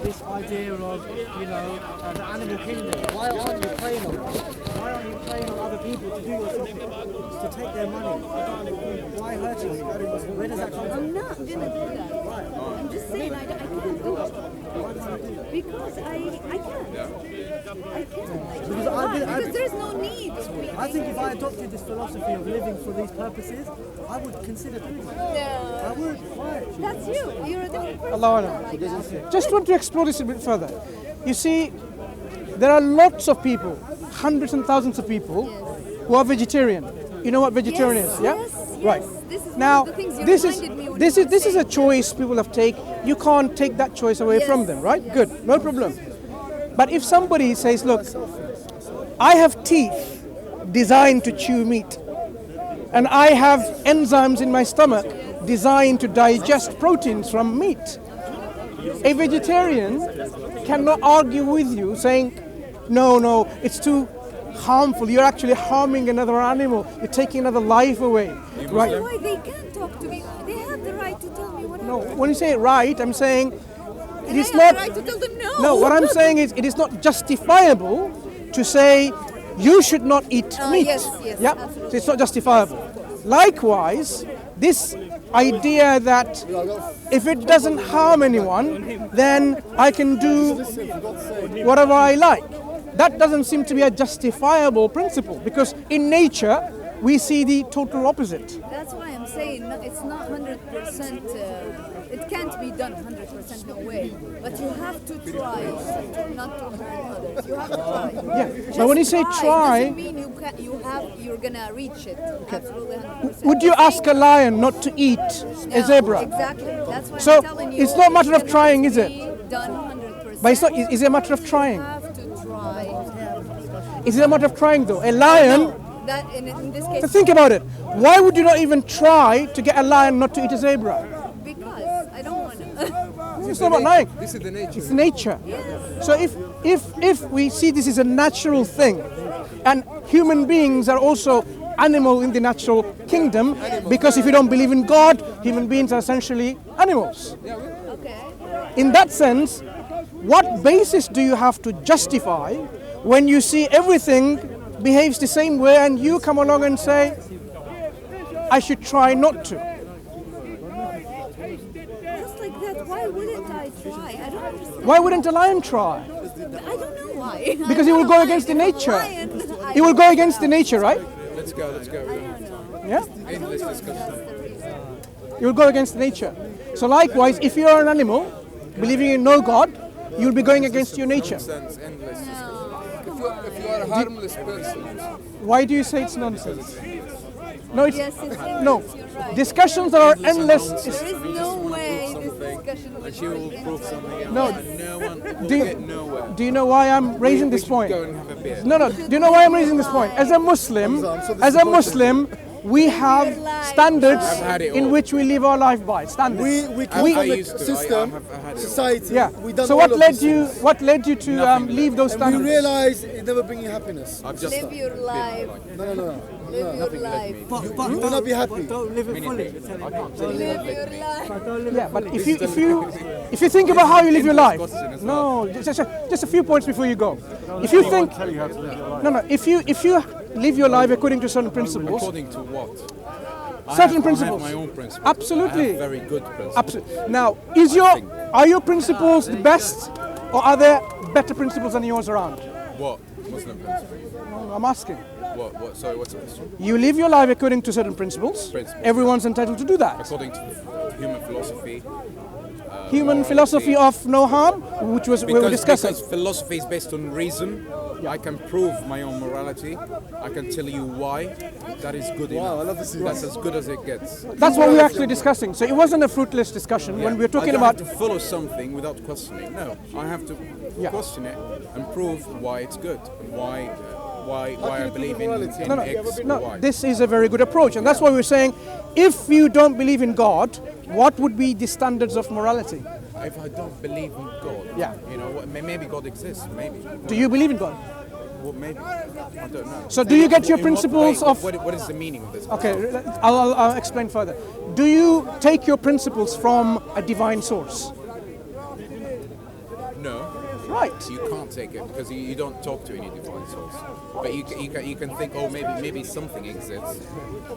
this idea of, the animal kingdom? Why aren't you preying on them? Why aren't you preying on other people to do your something, to take their money? Why hurting you? Where does that come from? I'm not going to do that. Why? I'm just saying I can't do it. Why can't you do that? Because I can't. I can't. Because there's no need. I think if I adopted this philosophy of living for these purposes, I would consider doing it. No. I would. Why? That's you. You're a different person. Allah. Just want to explore this a bit further. You see, there are lots of people, hundreds and thousands of people, who are vegetarian. You know what vegetarian is, yeah? Yes, right. This is now, one of the things you this reminded me when is you were this is a saying. choice people have taken. You can't take that choice away from them, right? Good, no problem. But if somebody says, look, I have teeth designed to chew meat, and I have enzymes in my stomach designed to digest proteins from meat. A vegetarian cannot argue with you saying, no, it's too harmful. You're actually harming another animal. You're taking another life away. Right? Why they can't talk to me? They have the right to tell me whatever. No, when you say right, I'm saying it is I not. have the right to tell them no. No, what I'm saying is it is not justifiable to say you should not eat meat. Yes, yeah, absolutely. so it's not justifiable. Likewise, this idea that if it doesn't harm anyone, then I can do whatever I like. That doesn't seem to be a justifiable principle, because in nature we see the total opposite. That's why I'm saying it's not 100%. It can't be done 100% no way. But you have to try not to hurt others. You have to try. Yeah. Just But when you say try, doesn't mean you're gonna reach it. Absolutely 100%. would you ask a lion not to eat a zebra? Exactly. That's why So I'm telling you. it's not a matter of trying, is it? Done 100%. But it's not. Is it a matter of trying? You have to try. Is it a matter of trying though? A lion. That in this case. So think about it. Why would you not even try to get a lion not to eat a zebra? Because I don't want to. It's not about lying. This is the nature. It's nature. So if we see this as a natural thing, and human beings are also animal in the natural kingdom, because if you don't believe in God, human beings are essentially animals. Okay. In that sense, what basis do you have to justify when you see everything behaves the same way and you come along and say, I should try not to? Just like that, why wouldn't I try? I don't understand. Why wouldn't a lion try? I don't know why. Because he will go against the nature. He will go against the nature, right? Let's go. Yeah? Endless discussion. You will go against nature. So likewise, if you are an animal, believing in no God, you will be going against your nature. Endless discussion. If you are a harmless person, Why do you say it's nonsense? No, it's Yes, it's endless, no. you're right. Discussions that are endless. There is no way this discussion will and she will prove something else. No. And no one will Do you- get nowhere. Do you know why I'm raising this point? Go and have a beer. No. Do you know why I'm raising this point? As a Muslim, we have standards had it in all. which we live our life by. Standards. We come I from a used to. system, I had it all. society. Yeah. We done So all what of led these you? things. What led you to leave those And we standards? realize it never bring you happiness. I've just live your life. No. Live your life. But You will not be happy. don't live it fully. Live your life. Yeah, but if you think about how you live your life, no, just a few points before you go. If you think, if you live your life according to certain principles, according to what? certain I principles, have my own principles. absolutely. I have very good principles. Absolutely. Now, are your principles the best, or are there better principles than yours around? What? Muslim principles? I'm asking. What? Sorry, what's the question? You live your life according to certain principles. Everyone's entitled to do that. According to human philosophy. Human philosophy of no harm, which was we were discussing. Because philosophy is based on reason. I can prove my own morality. I can tell you why. That is good enough. I love to see That's as good as it gets. That's what we were actually discussing. So it wasn't a fruitless discussion when we were talking I don't about. have to follow something without questioning. No, I have to question it and prove why it's good and why I believe in X or No, Y. this is a very good approach, and that's why we're saying, if you don't believe in God, what would be the standards of morality? If I don't believe in God, you know, maybe God exists. Maybe. Do you believe in God? Well, maybe. I don't know. So do you get your In what principles way? of? What is the meaning of this? Okay, I'll explain further. Do you take your principles from a divine source? No. Right. You can't take it because you don't talk to any divine source. But you can think, oh, maybe something exists.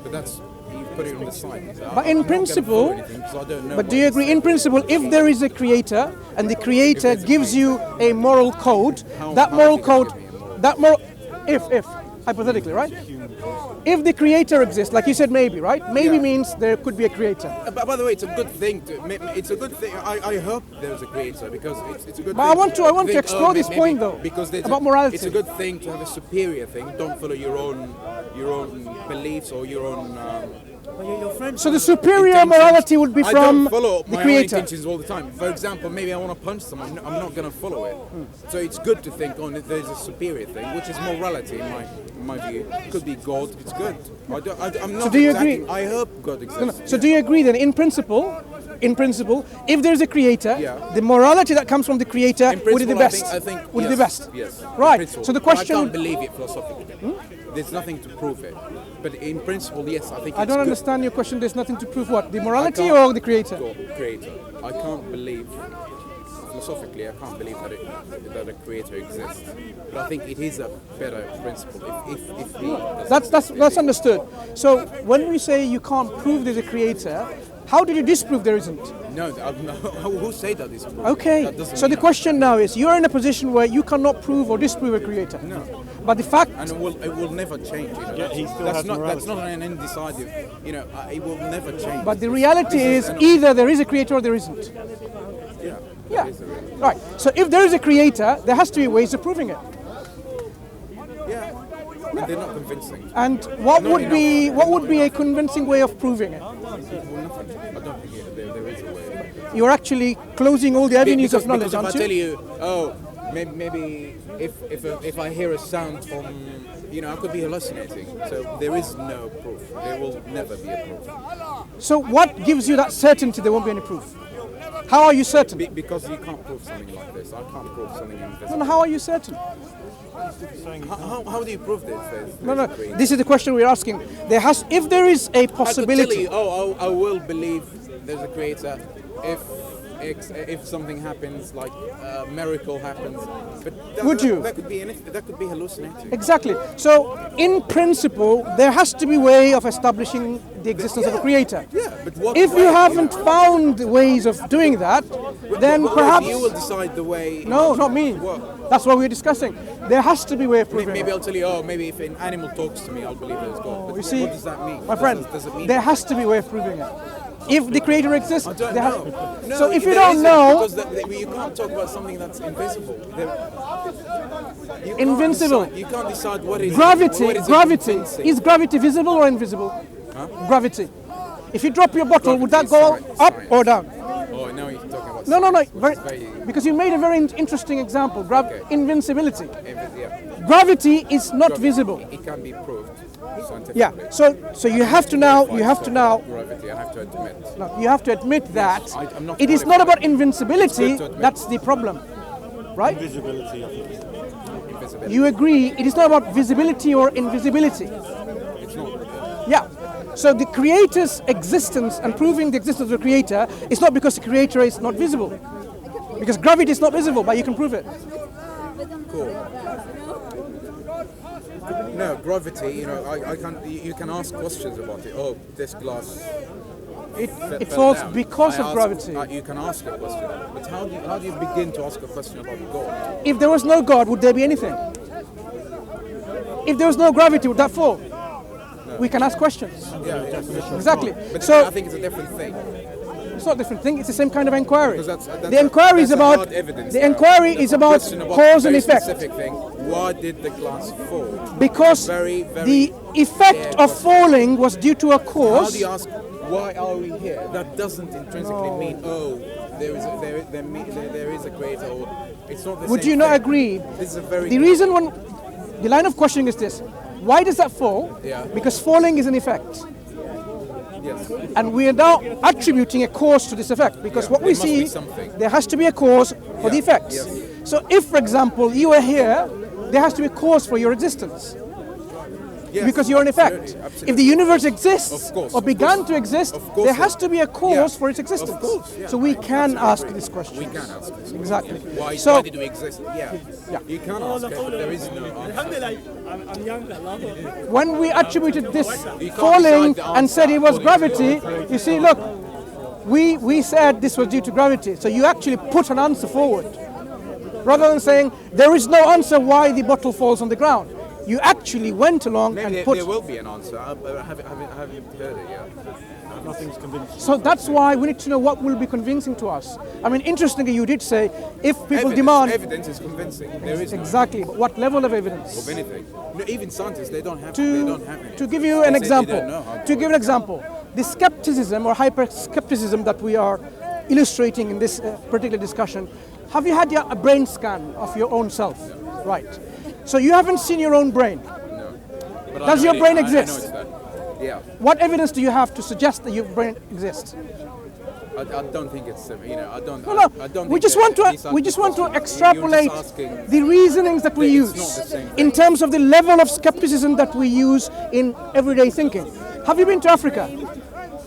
But that's, you put it on the side. So But I'm in not gonna principle, follow anything 'cause I don't know but what do you it's agree? saying. In principle, if there is a creator and the creator gives you a moral code, that how moral is he gonna code, give me a moral that moral, if hypothetically, right? If the creator exists, like you said, maybe, right? Maybe Yeah. means there could be a creator. By the way, it's a good thing. It's a good thing. I hope there's a creator because it's a good. But thing I want to think, explore this maybe point though, because there's about morality. It's a good thing to have a superior thing. Don't follow your own beliefs or your own. But your friends. So the superior intentions. morality would be I from don't follow the my own creator. intentions all the time. For example, maybe I want to punch someone. I'm not going to follow it. So it's good to think on there's a superior thing, which is morality in my view. It could be God. It's good. I'm not. So do you attacking- agree? I hope God exists. So do you agree then, in principle, if there's a creator, Yeah. the morality that comes from the creator In would be the principle, best? I think would yes, be the best? Yes. in Right. principle. So the But I question. can't believe it philosophically. There's nothing to prove it. But in principle, yes, I think it's I don't good. understand your question. There's nothing to prove what? The morality can't- or the creator? Creator. I can't believe philosophically. I can't believe that a creator exists. But I think it is a better principle if he. That's understood. So when we say you can't prove there's a creator, how did you disprove there isn't? No, who say that is true? Okay. That doesn't So the mean- question now is, you're in a position where you cannot prove or disprove a creator. No. But the fact. And it will never change. You know? he still that's has not morality. an indecisive. You know, it will never change. But the reality This is an- either there is a creator or there isn't. Yeah. Yeah. It is a reality. Right. So if there is a creator, there has to be ways of proving it. Yeah. And they're not convincing. And what No, would you're be what would be a convincing way of proving it? Well, nothing. I don't think there is a way. You're actually closing all the avenues of knowledge, because aren't if I tell you? you, oh, maybe if I hear a sound from, I could be hallucinating. So there is no proof. There will never be a proof. So what gives you that certainty there won't be any proof? How are you certain? Because you can't prove something like this. I can't prove something invisible. No, how are you certain? How do you prove this? No. This is the question we're asking. If there is a I could tell possibility. you, I will believe there's a creator if something happens, like a miracle happens. But Would you? That could be anything. That could be hallucinating. Exactly. So, in principle, there has to be a way of establishing the existence of a creator. Yeah, but what If you way? haven't found ways of doing that, then Well, perhaps. you will decide the way. No, not me. What? That's what we're discussing. There has to be a way of proving Maybe it. I'll tell you. Oh, maybe if an animal talks to me, I'll believe there's God. But You see, what does that mean? my friend, does it mean? there has to be a way of proving it. If the creator exists, I don't there has. know. No, So if you there don't isn't, know, because you can't talk about something that's invisible. You can't Invincible. decide- You can't decide what is gravity, what is gravity, convincing. is gravity visible or invisible? Gravity. If you drop your bottle, would that go Gravity is up science. or down? Oh, now you're talking about No. science, which Very, is very- because you made a very interesting example. Okay. Invincibility. yeah. Gravity is not visible. It can be proved scientifically. Yeah. So you have to now. Gravity, I have to admit. No, you have to admit that I'm not it is not about invincibility. It's good to admit. That's the problem, right? Visibility, I think. Invisibility. You agree? It is not about visibility or invisibility. It's not. Yeah. So the creator's existence and proving the existence of the creator is not because the creator is not visible. Because gravity is not visible, but you can prove it. Cool. No, gravity, I can. You can ask questions about it. Oh, this glass. It fell falls down. because I of ask- gravity. You can ask a question, but how do you begin to ask a question about God? If there was no God, would there be anything? If there was no gravity, would that fall? We can ask questions. Yeah, Exactly. But So I think it's a different thing. it's not a different thing. It's the same kind of inquiry. Because that's The inquiry is that's a about hard evidence the now. inquiry That's is a about question cause and very effect. Specific thing. Why did the glass fall? Because Very, very the effect of falling was due to a How do cause. you ask? Why are we here? That doesn't intrinsically mean there is a creator. Or it's not the Would same you not thing. agree? This is a very The reason the line of questioning is this: why does that fall? Yeah. Because falling is an effect. yes. And we are now attributing a cause to this effect because Yeah, what we there must see, be something. there has to be a cause for the effects. yes. So if, for example, you are here, there has to be a cause for your existence. Yes, because you're an effect. absolutely. If the universe exists Of course, or of began course. to exist, Of course, there has to be a cause yeah. for its existence. Of course, yeah. So we can ask this question. We can ask this. Exactly. Why So- did we exist? Yeah. You can ask it, but there is no answer. When we attributed this You can't falling decide the and said it was answer gravity, you see, look, we said this was due to gravity. So you actually put an answer forward. Rather than saying there is no answer why the bottle falls on the ground. You actually went along Maybe and there, put... there will be an answer. I haven't heard it yet. Nothing's convincing. So that's why we need to know what will be convincing to us. I mean, interestingly, you did say if people Evidence, demand... evidence is convincing. There is no Exactly, but what level of evidence? of anything. No, even scientists, they don't have any. To give you an They say they example, don't know how to give an example, the skepticism or hyper-skepticism that we are illustrating in this particular discussion, have you had a brain scan of your own self? Right. So you haven't seen your own brain. No. But I Does know your brain I know exist? it's that. Yeah. What evidence do you have to suggest that your brain exists? I don't think it's I don't. No, I don't we think just that want to these are we just want to you're extrapolate just asking- the reasonings that we It's use not the same in thing. terms of the level of skepticism that we use in everyday thinking. Have you been to Africa?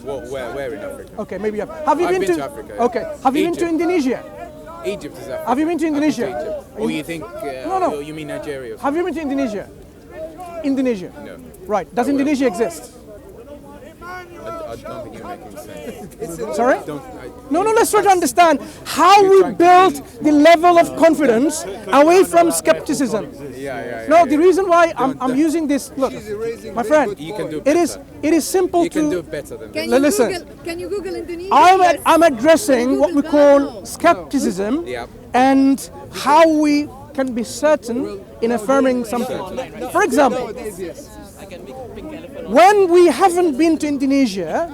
Well, where in Africa? Okay, maybe you have. Have you I've been been to Africa, yeah. Okay. Have you been to Egypt. Indonesia? Egypt is Africa. Have you been to I've been Indonesia? Egypt. Or you think? No. You mean Nigeria? Or Have you been to Indonesia? Indonesia. No. Right. Does Indonesia exist? I don't think you're making sense. Sorry? I, No, let's try to understand how we trying to built the level of confidence away from skepticism. yeah. No, the reason why I'm Don't- using this, look, my friend, You can do it is simple You can do to. better than Can that. you Listen. Can you Google Indonesia? I'm addressing what we call skepticism Yeah. and how we can be certain in affirming something. For example, when we haven't been to Indonesia,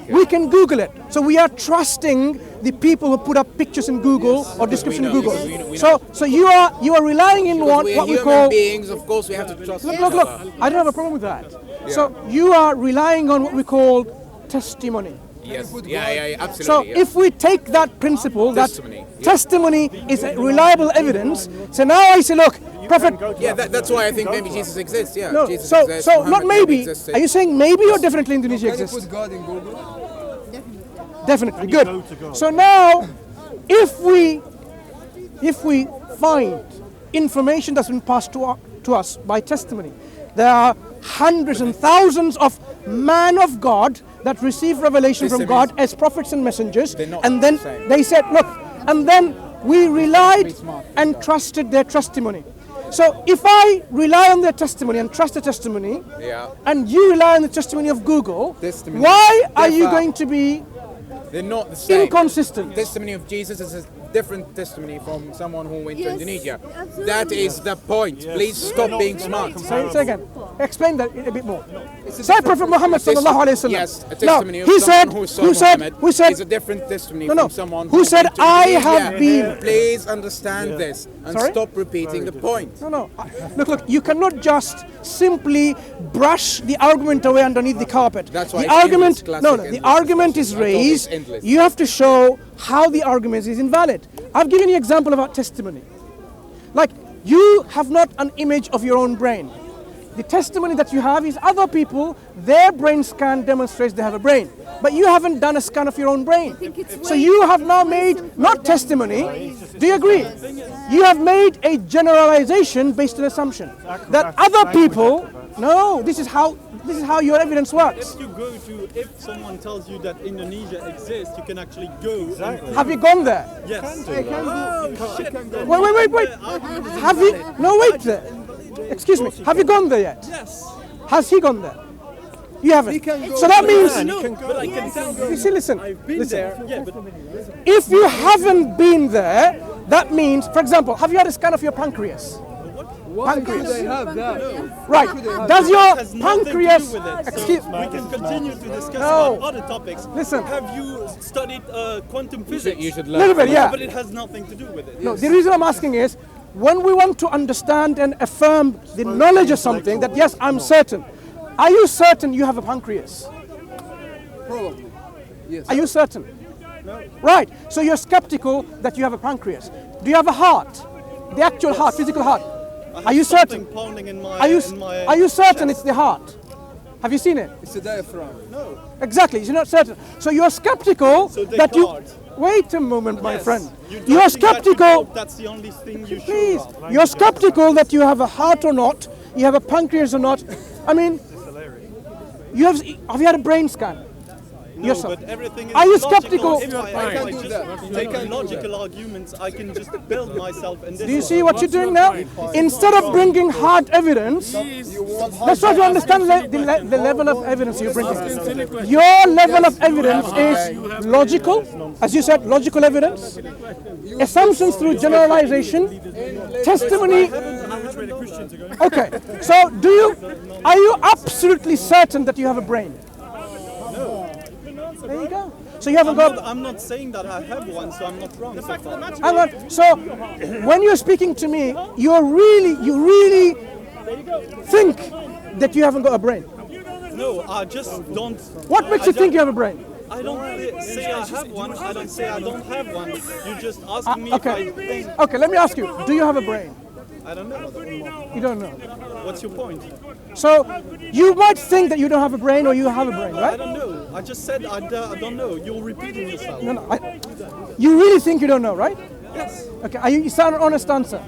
we can Google it. So we are trusting the people who put up pictures in Google or description in know, Google. because we know. So you are relying in what We're we human call. beings, of course we have to trust each Look, other. I don't have a problem with that. So you are relying on what we call testimony. Yes, yeah, So absolutely. yeah. if we take that principle, Testimony, that yeah. testimony is a reliable evidence, so now I say, look, Prophet, Yeah, that's why I think maybe Jesus exists. Yeah, no, Jesus so exists. not Muhammad maybe. exists. Are you saying maybe or definitely Indonesia exists? God in Google. Definitely, good. So now, if we find information that's been passed to us by testimony, there are hundreds and thousands of men of God that receive revelation from God as prophets and messengers, They're not and then the same. they said, look, and then we relied and trusted their testimony. So if I rely on their testimony and trust the testimony, Yeah. and you rely on the testimony of Google, Testimony. why are you Differ. going to be They're not the same. inconsistent? Testimony of Jesus is a different testimony from someone who went to Yes, Indonesia. absolutely. That is the point. Please stop being smart. Say again. Explain that a bit more. Say Prophet Muhammad sallallahu alaihi wasallam. Yes, a testimony No, of he someone said, who saw who said, Muhammad who said, is a different testimony No, from someone who said, went to I Indonesia. have been. Please understand this and Sorry? stop repeating the point. No. Look, you cannot just simply brush the argument away underneath the carpet. That's why the it's argument, endless, no, classic the endless argument is discussion. I thought it was raised. endless. You have to show how the argument is invalid. I've given you an example about testimony. Like, you have not an image of your own brain. The testimony that you have is other people, their brain scan demonstrates they have a brain. But you haven't done a scan of your own brain. think it's So way- you have now way made, simpler not than- testimony, do you agree? You have made a generalization based on assumption. That other people, no, this is how your evidence works. If you go to, if someone tells you that Indonesia exists, you can actually go. Exactly. Have you gone there? Yes. Wait. Have you, no, wait there. Excuse me, have you gone there yet? Yes. Has he gone there? You haven't. So that means, But I can tell you. you see, listen, I've been listen. there. Yeah, but If you haven't been there, that means, for example, have you had a scan of your pancreas? Why do Pancreas. they have that? Right. Does your has nothing pancreas, to do with it. excuse, So we can continue to discuss No. about other topics. Listen. Have you studied quantum physics? You should learn. little bit, yeah. But it has nothing to do with it. No, the reason I'm asking is, when we want to understand and affirm the knowledge of something, that yes, I'm certain. Are you certain you have a pancreas? Probably. Yes. Are you certain? No. Right. So you're skeptical that you have a pancreas. Do you have a heart? The actual heart, physical heart. Are you certain? Pounding in my, Are you certain it's the heart? Have you seen it? It's a diaphragm. No. Exactly. You're not certain. So you're skeptical So that you. Descartes. Wait a moment, my Yes. friend. You You're don't think that skeptical. That's the only thing you Please. show. You're skeptical that you have a heart or not. You have a pancreas or not. I mean, have you had a brain scan? No, Yourself. but everything is Are you logical. skeptical? If I I can do just that. take I can do logical arguments, I can just build myself in this. Do you see what you're doing now? Instead of bringing hard evidence, let's try to understand the level of evidence you're bringing. Your level of evidence is logical, as you said, logical evidence, assumptions through generalization, testimony. Okay, so are you absolutely certain that you have a brain? There you go. So you haven't got. I'm not saying that I have one, so I'm not wrong. So far. Hang on. So when you're speaking to me, you really think that you haven't got a brain. No, I just don't. What makes you think you have a brain? I don't say I have one. I don't say I don't have one. You just ask me if Okay. I think. Okay. Let me ask you. Do you have a brain? I don't know. You don't know. What's your point? So you might think that you don't have a brain, or you have a brain, I right? don't know. I just said I don't know. You're repeating yourself. No. You really think you don't know, right? Yes. Okay. You sound an honest answer.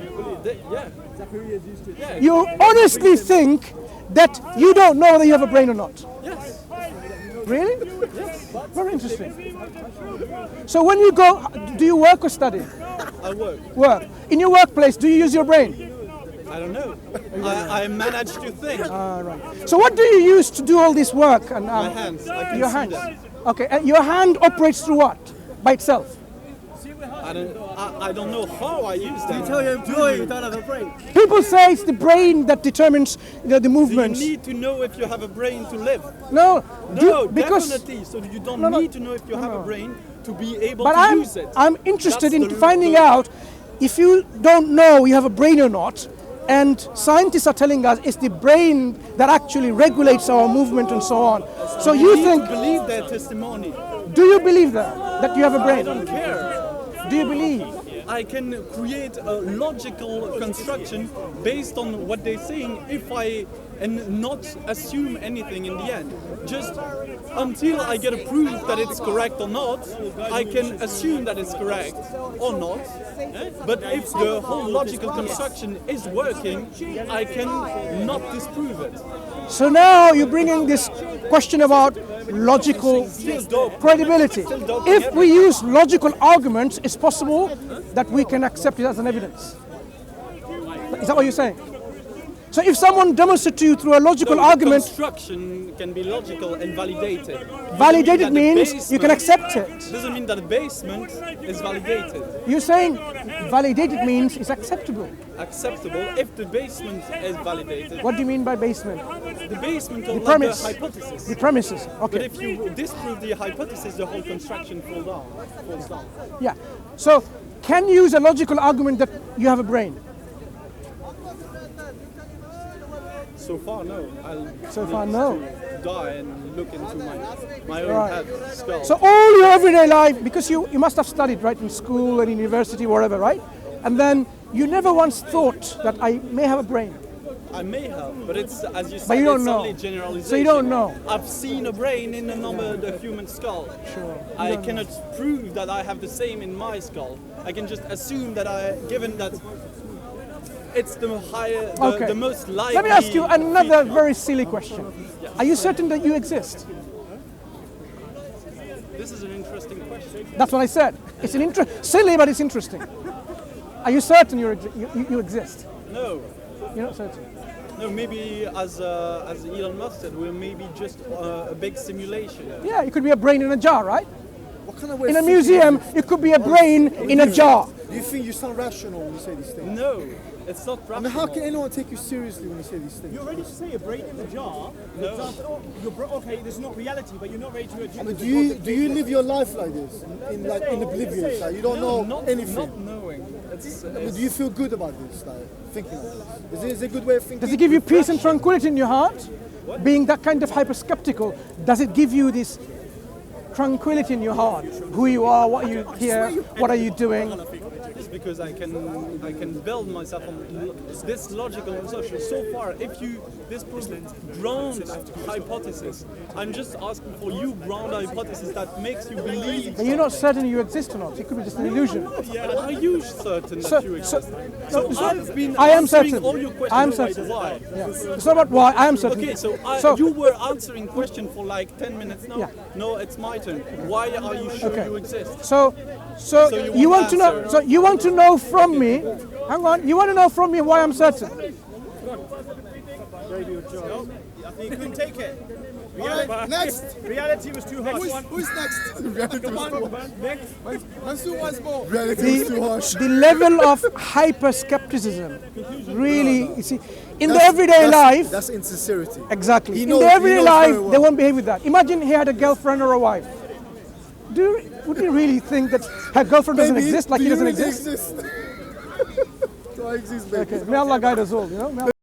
Yeah. You honestly think that you don't know whether you have a brain or not. Yes. Really? Yes. Very interesting. So when you go, do you work or study? I work. Work. In your workplace, do you use your brain? I don't know. I manage to think. Right. So what do you use to do all this work? And My hands. I can your see hands. them. Okay. And your hand operates through what? By itself. I don't know how I use them. Tell your employee you don't have a brain. People say it's the brain that determines the You movements. need to know if you have a brain to live. No. No, because. definitely. So you don't No. need to know if you have a brain to be able But to use it. I'm interested That's in the- finding out if you don't know you have a brain or not. And scientists are telling us it's the brain that actually regulates our movement and so on. So you need think, to believe their testimony. do you believe that you have a I brain? don't care. Do you believe? I can create a logical construction based on what they're saying and not assume anything in the end. Just until I get a proof that it's correct or not, I can assume that it's correct or not. But if the whole logical construction is working, I can not disprove it. So now you're bringing this question about logical credibility. If we use logical arguments, it's possible that we can accept it as an evidence. Is that what you're saying? So if someone demonstrates to you through a logical argument, Construction can be logical and validated. validated Doesn't mean that the means you can basement- accept it. Doesn't mean that the basement is validated. You're saying validated means it's acceptable. Acceptable if the basement is validated. What do you mean by basement? The basement or premise. the hypothesis. The premises. But Okay. if you disprove the hypothesis, the whole construction falls down. Yeah. So can you use a logical argument that you have a brain? So far, no. So far, no. Die and look into my own Right. head, skull. So all your everyday life, because you must have studied, right, in school and in university, wherever, right? And then you never once thought that I may have a brain. I may have, but it's, as you said, But you don't it's know. only generalization. So you don't know. I've seen a brain in the human skull. Sure. I cannot prove that I have the same in my skull. I can just assume that given that it's the higher, the most likely. Let me ask you another very silly question. Are you certain that you exist? This is an interesting question. That's what I said. It's silly, but it's interesting. Are you certain you exist? No. You're not certain. No, maybe as Elon Musk said, we're maybe just a big simulation. Yeah, it could be a brain in a jar, right? What kind of way In of a thinking museum, is it could be a brain in a jar. this? Do you think you sound rational when you say these things? No, it's not I rational. mean, how can anyone take you seriously when you say these things? You're ready to say a brain in the jar. No. Okay, this is not reality, but you're not ready to admit. I mean, do you live your life like this, in oblivious, like you don't know not anything? Not knowing. I mean, do you feel good about this, like thinking like this? Is it a good way of thinking? Does it give you peace and tranquility in your heart? Being that kind of hyper skeptical, does it give you this tranquility in your heart? Who you are, what you here, what are you doing? It's because I can build myself on this logical assumption. So far, if you disprove ground hypothesis, I'm just asking for you ground hypothesis that makes you believe. But you're not certain you exist or not. It could be just an illusion. Yeah, are you certain that you exist? So I've been I am answering certain. all your questions. I am like certain. why? Yeah. It's not about why. I am certain. Okay, so, you were answering question for like 10 minutes now. Yeah. No, it's my turn. Why are you sure Okay. you exist? So you want to know. So you want to know from me. Hang on. You want to know from me why I'm certain. I think you couldn't take it. Alright, next. Reality was too harsh. Who's next? Reality was too harsh. Mansur wants more. Reality was too harsh. The level of hyper skepticism, really, you see, in the everyday life. That's insincerity. Exactly. He In knows- the he everyday knows life, very well. they won't behave with that. Imagine he had a girlfriend or a wife. Would you really think that her girlfriend doesn't exist like he doesn't exist? Do I exist, baby? Okay. May Allah guide us all, you know. May Allah